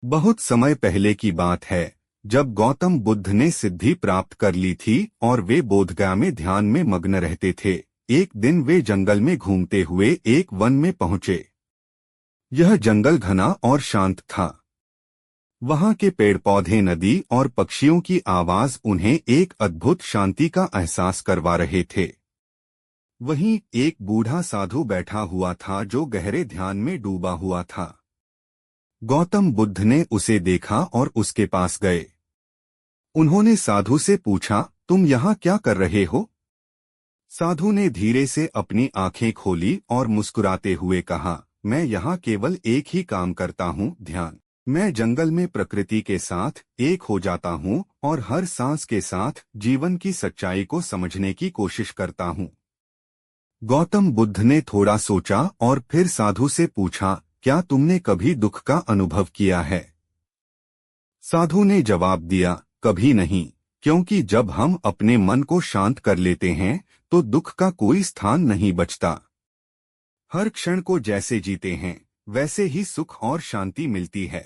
बहुत समय पहले की बात है, जब गौतम बुद्ध ने सिद्धि प्राप्त कर ली थी और वे बोधगया में ध्यान में मग्न रहते थे। एक दिन वे जंगल में घूमते हुए एक वन में पहुंचे। यह जंगल घना और शांत था। वहां के पेड़ पौधे, नदी और पक्षियों की आवाज उन्हें एक अद्भुत शांति का एहसास करवा रहे थे। वहीं एक बूढ़ा साधु बैठा हुआ था जो गहरे ध्यान में डूबा हुआ था। गौतम बुद्ध ने उसे देखा और उसके पास गए। उन्होंने साधु से पूछा, तुम यहाँ क्या कर रहे हो? साधु ने धीरे से अपनी आंखें खोली और मुस्कुराते हुए कहा, मैं यहाँ केवल एक ही काम करता हूँ, ध्यान। मैं जंगल में प्रकृति के साथ एक हो जाता हूँ और हर सांस के साथ जीवन की सच्चाई को समझने की कोशिश करता हूँ। गौतम बुद्ध ने थोड़ा सोचा और फिर साधु से पूछा, क्या तुमने कभी दुख का अनुभव किया है? साधु ने जवाब दिया, कभी नहीं, क्योंकि जब हम अपने मन को शांत कर लेते हैं तो दुख का कोई स्थान नहीं बचता। हर क्षण को जैसे जीते हैं वैसे ही सुख और शांति मिलती है।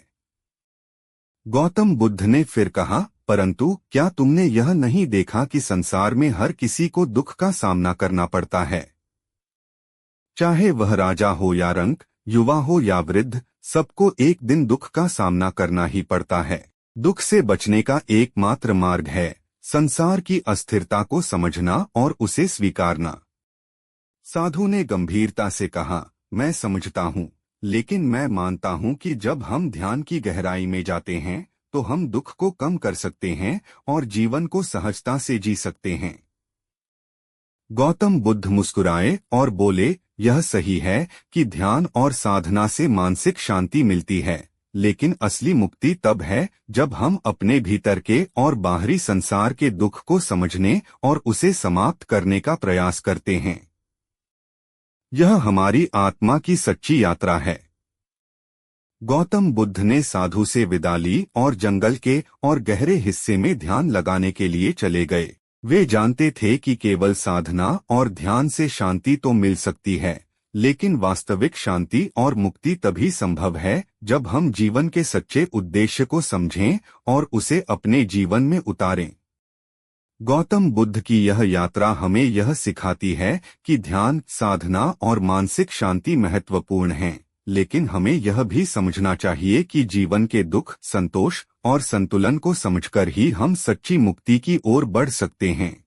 गौतम बुद्ध ने फिर कहा, परंतु क्या तुमने यह नहीं देखा कि संसार में हर किसी को दुख का सामना करना पड़ता है? चाहे वह राजा हो या रंक, युवा हो या वृद्ध, सबको एक दिन दुख का सामना करना ही पड़ता है। दुख से बचने का एकमात्र मार्ग है संसार की अस्थिरता को समझना और उसे स्वीकारना। साधु ने गंभीरता से कहा, मैं समझता हूँ, लेकिन मैं मानता हूँ कि जब हम ध्यान की गहराई में जाते हैं तो हम दुख को कम कर सकते हैं और जीवन को सहजता से जी सकते हैं। गौतम बुद्ध मुस्कुराए और बोले, यह सही है कि ध्यान और साधना से मानसिक शांति मिलती है, लेकिन असली मुक्ति तब है जब हम अपने भीतर के और बाहरी संसार के दुख को समझने और उसे समाप्त करने का प्रयास करते हैं। यह हमारी आत्मा की सच्ची यात्रा है। गौतम बुद्ध ने साधु से विदा ली और जंगल के और गहरे हिस्से में ध्यान लगाने के लिए चले गए। वे जानते थे कि केवल साधना और ध्यान से शांति तो मिल सकती है, लेकिन वास्तविक शांति और मुक्ति तभी संभव है जब हम जीवन के सच्चे उद्देश्य को समझें और उसे अपने जीवन में उतारें। गौतम बुद्ध की यह यात्रा हमें यह सिखाती है कि ध्यान, साधना और मानसिक शांति महत्वपूर्ण हैं, लेकिन हमें यह भी समझना चाहिए कि जीवन के दुख, संतोष और संतुलन को समझकर ही हम सच्ची मुक्ति की ओर बढ़ सकते हैं।